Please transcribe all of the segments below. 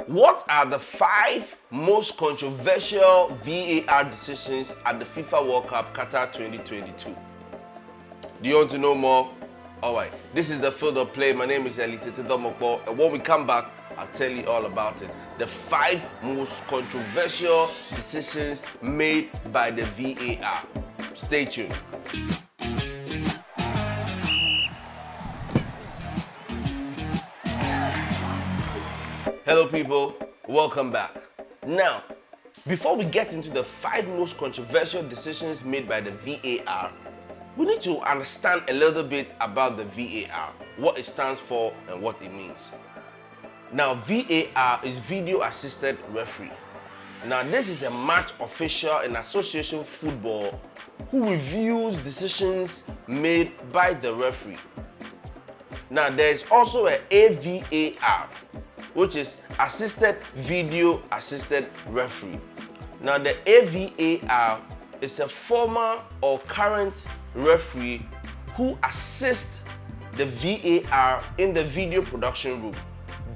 What are the 5 most controversial VAR decisions at the FIFA World Cup Qatar 2022? Do you want to know more? Alright, this is the Field of Play. My name is Elitete Domokbo, and when we come back, I'll tell you all about it. The 5 most controversial decisions made by the VAR. Stay tuned. Hello people, welcome back. Now, before we get into the 5 most controversial decisions made by the VAR, we need to understand a little bit about the VAR, what it stands for and what it means. Now, VAR is Video Assisted Referee. Now, this is a match official in association football who reviews decisions made by the referee. Now, there is also an AVAR, which is Assisted Video Assisted Referee. Now, the AVAR is a former or current referee who assists the VAR in the video production room.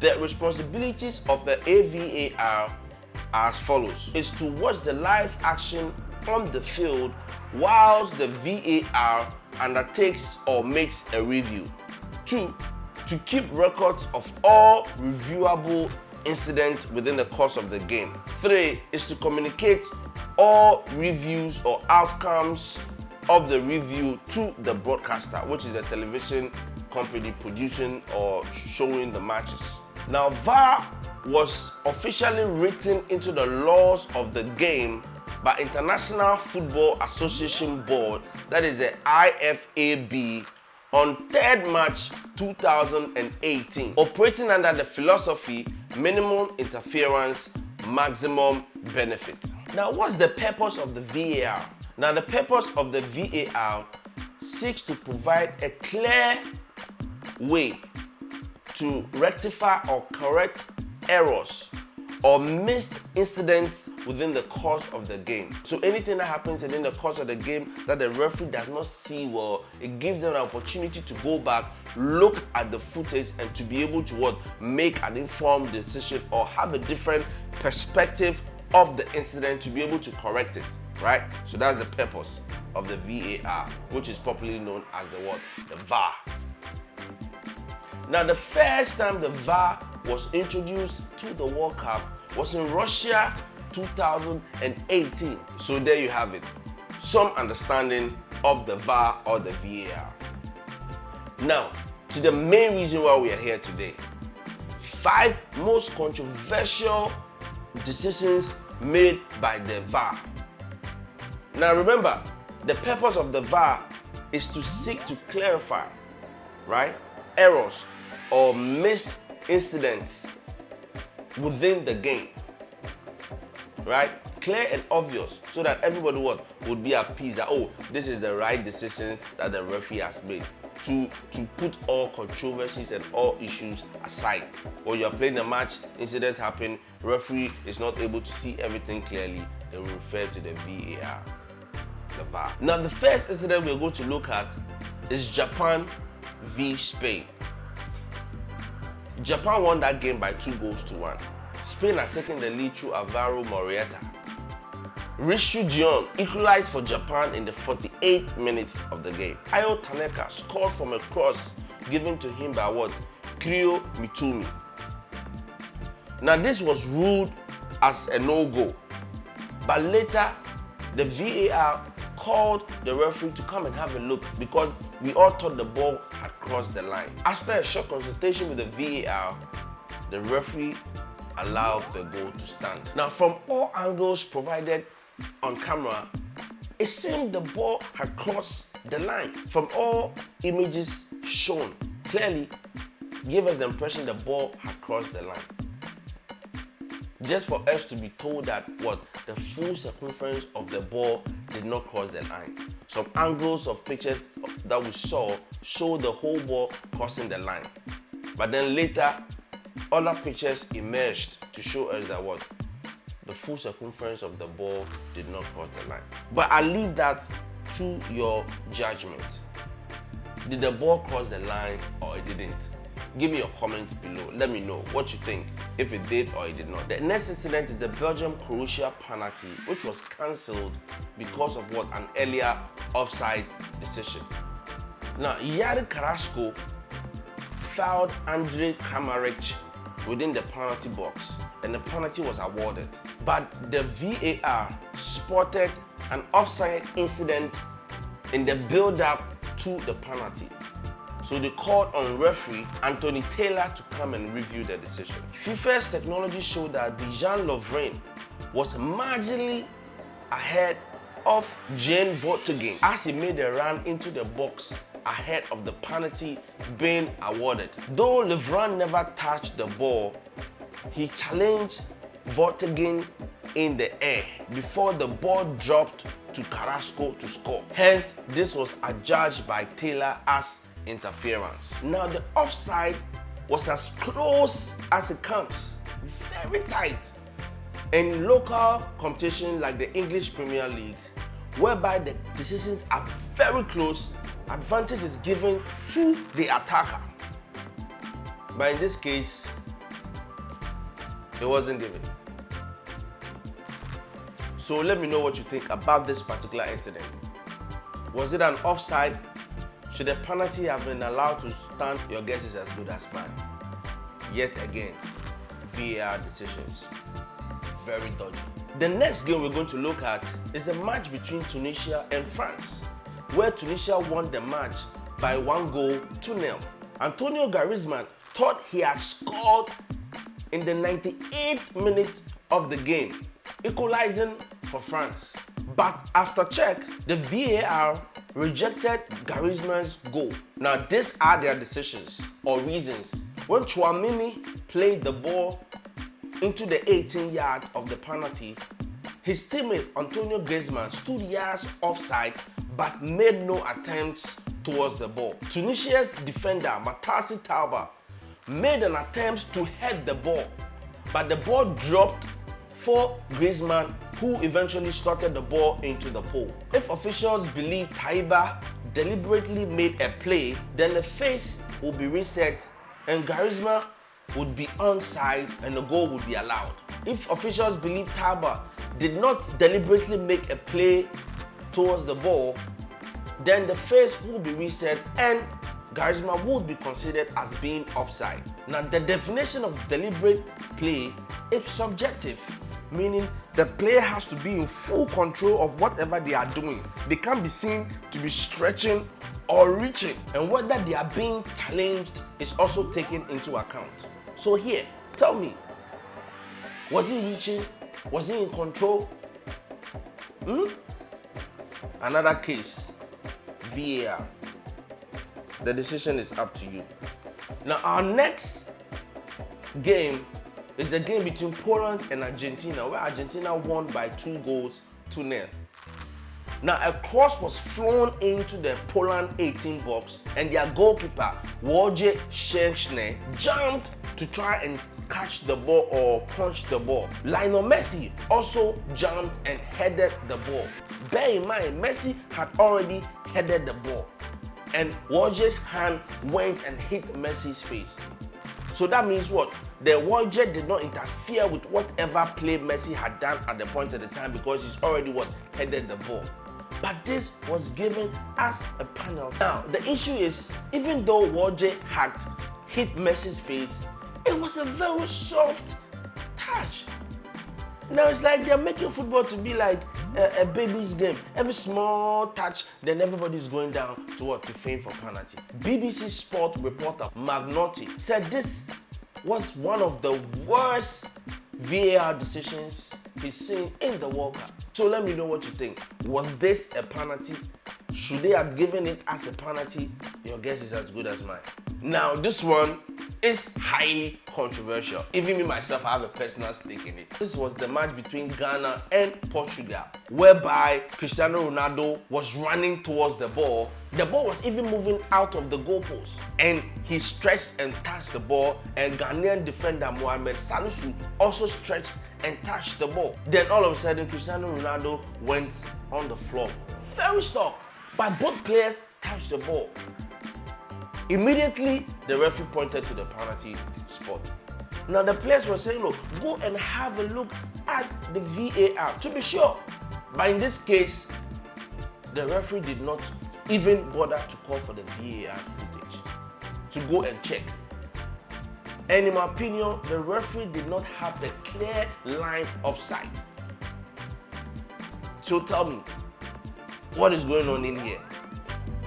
The responsibilities of the AVAR are as follows: is to watch the live action on the field whilst the VAR undertakes or makes a review. 2, to keep records of all reviewable incidents within the course of the game. 3 is to communicate all reviews or outcomes of the review to the broadcaster, which is a television company producing or showing the matches. Now, VAR was officially written into the laws of the game by International Football Association Board, that is the IFAB, on 3rd March 2018, operating under the philosophy minimum interference, maximum benefit. Now, what's the purpose of the VAR? Now, the purpose of the VAR seeks to provide a clear way to rectify or correct errors or missed incidents within the course of the game. So anything that happens within the course of the game that the referee does not see well, it gives them an opportunity to go back, look at the footage, and to be able to make an informed decision or have a different perspective of the incident to be able to correct it, right? So that's the purpose of the VAR, which is popularly known as the VAR. Now, the first time the VAR was introduced to the World Cup was in Russia 2018. So there you have it, some understanding of the VAR or the VAR. Now, to the main reason why we are here today. 5 most controversial decisions made by the VAR. Now remember, the purpose of the VAR is to seek to clarify, right, errors or missed incidents within the game, right? Clear and obvious, so that everybody would be appeased that, oh, this is the right decision that the referee has made. To put all controversies and all issues aside. When you're playing a match, incident happen, referee is not able to see everything clearly, they will refer to the VAR, the VAR. Now, the first incident we're going to look at is Japan v Spain. Japan won that game by 2-1. Spain are taking the lead through Alvaro Morata. Rishu Dion equalized for Japan in the 48th minute of the game. Ayo Tanaka scored from a cross given to him by Kyo Mitumi. Now, this was ruled as a no-go, but later the VAR called the referee to come and have a look because we all thought the ball had crossed the line. After a short consultation with the VAR, the referee allowed the goal to stand. Now, from all angles provided on camera, it seemed the ball had crossed the line. From all images shown, clearly gave us the impression the ball had crossed the line. Just for us to be told that the full circumference of the ball did not cross the line. Some angles of pictures that we saw showed the whole ball crossing the line. But then later, other pictures emerged to show us that the full circumference of the ball did not cross the line. But I leave that to your judgment. Did the ball cross the line or it didn't? Give me your comments below. Let me know what you think, if it did or it did not. The next incident is the Belgium-Croatia penalty, which was cancelled because of what? An earlier offside decision. Now, Yari Carrasco fouled Andrej Kramaric within the penalty box, and the penalty was awarded. But the VAR spotted an offside incident in the build-up to the penalty. So they called on referee Anthony Taylor to come and review the decision. FIFA's technology showed that Dejan Lovren was marginally ahead of Jan Vertonghen as he made a run into the box ahead of the penalty being awarded. Though Lovren never touched the ball, he challenged Vertonghen in the air before the ball dropped to Carrasco to score. Hence, this was adjudged by Taylor as interference. Now, the offside was as close as it comes, very tight. In local competition like the English Premier League, whereby the decisions are very close, advantage is given to the attacker. But in this case, it wasn't given. So let me know what you think about this particular incident. Was it an offside? Should the penalty have been allowed to stand? Your guess is as good as mine. Yet again, VAR decisions, very dodgy. The next game we're going to look at is the match between Tunisia and France, where Tunisia won the match by 1-0. Antonio Griezmann thought he had scored in the 98th minute of the game, equalizing for France. But after check, the VAR rejected Griezmann's goal. Now, these are their decisions or reasons. When Tchouaméni played the ball into the 18-yard of the penalty, his teammate Antonio Griezmann stood yards offside but made no attempts towards the ball. Tunisia's defender Matassi Talba made an attempt to head the ball, but the ball dropped for Griezmann, who eventually slotted the ball into the pole. If officials believe Taiba deliberately made a play, then the face will be reset and Griezmann would be onside and the goal would be allowed. If officials believe Taiba did not deliberately make a play towards the ball, then the face will be reset and Griezmann would be considered as being offside. Now, the definition of deliberate play is subjective, meaning the player has to be in full control of whatever they are doing. They can't be seen to be stretching or reaching, and whether they are being challenged is also taken into account. So here, tell me, was he reaching? Was he in control? Another case, VAR. The decision is up to you. Now, our next game is the game between Poland and Argentina, where Argentina won by 2-0. Now, a cross was flown into the Poland 18 box, and their goalkeeper, Wojciech Szczęsny, jumped to try and catch the ball or punch the ball. Lionel Messi also jumped and headed the ball. Bear in mind, Messi had already headed the ball, and Wojciech's hand went and hit Messi's face. So that means what? The Wojciech did not interfere with whatever play Messi had done at the point of the time, because he's already headed the ball. But this was given as a penalty. Now, the issue is, even though Wojciech had hit Messi's face, it was a very soft touch. Now, it's like they're making football to be like a baby's game. Every small touch, then everybody's going down to feign for penalty. BBC Sport reporter Magnotti said this was one of the worst VAR decisions he's seen in the World Cup. So let me know what you think. Was this a penalty? Should they have given it as a penalty? Your guess is as good as mine. Now, this one is highly controversial. Even me myself, I have a personal stake in it. This was the match between Ghana and Portugal, whereby Cristiano Ronaldo was running towards the ball. The ball was even moving out of the goalpost, and he stretched and touched the ball, and Ghanaian defender Mohamed Salisu also stretched and touched the ball. Then all of a sudden, Cristiano Ronaldo went on the floor. Very soft, but both players touched the ball. Immediately, the referee pointed to the penalty spot. Now the players were saying, look, go and have a look at the VAR to be sure. But in this case, the referee did not even bother to call for the VAR footage to go and check. And in my opinion, the referee did not have the clear line of sight. So tell me, what is going on in here?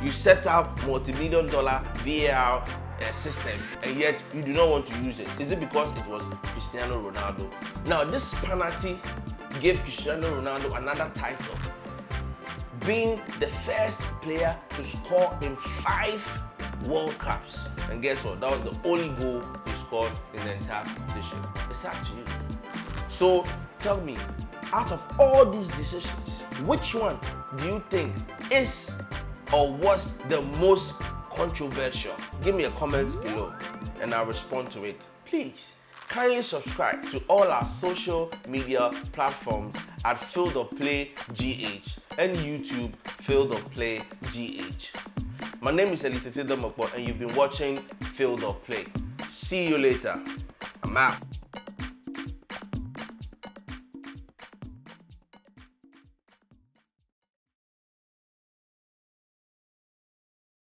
You set up multi-million-dollar VAR system, and yet you do not want to use it. Is it because it was Cristiano Ronaldo? Now, this penalty gave Cristiano Ronaldo another title, being the first player to score in 5 World Cups. And guess what? That was the only goal he scored in the entire competition. It's up to you. So tell me, out of all these decisions, which one do you think is or was the most controversial? Give me a comment below and I'll respond to it. Please kindly subscribe to all our social media platforms at Field of Play GH and YouTube Field of Play GH. My name is Elitete Domokbo and you've been watching Field of Play. See you later. I'm out.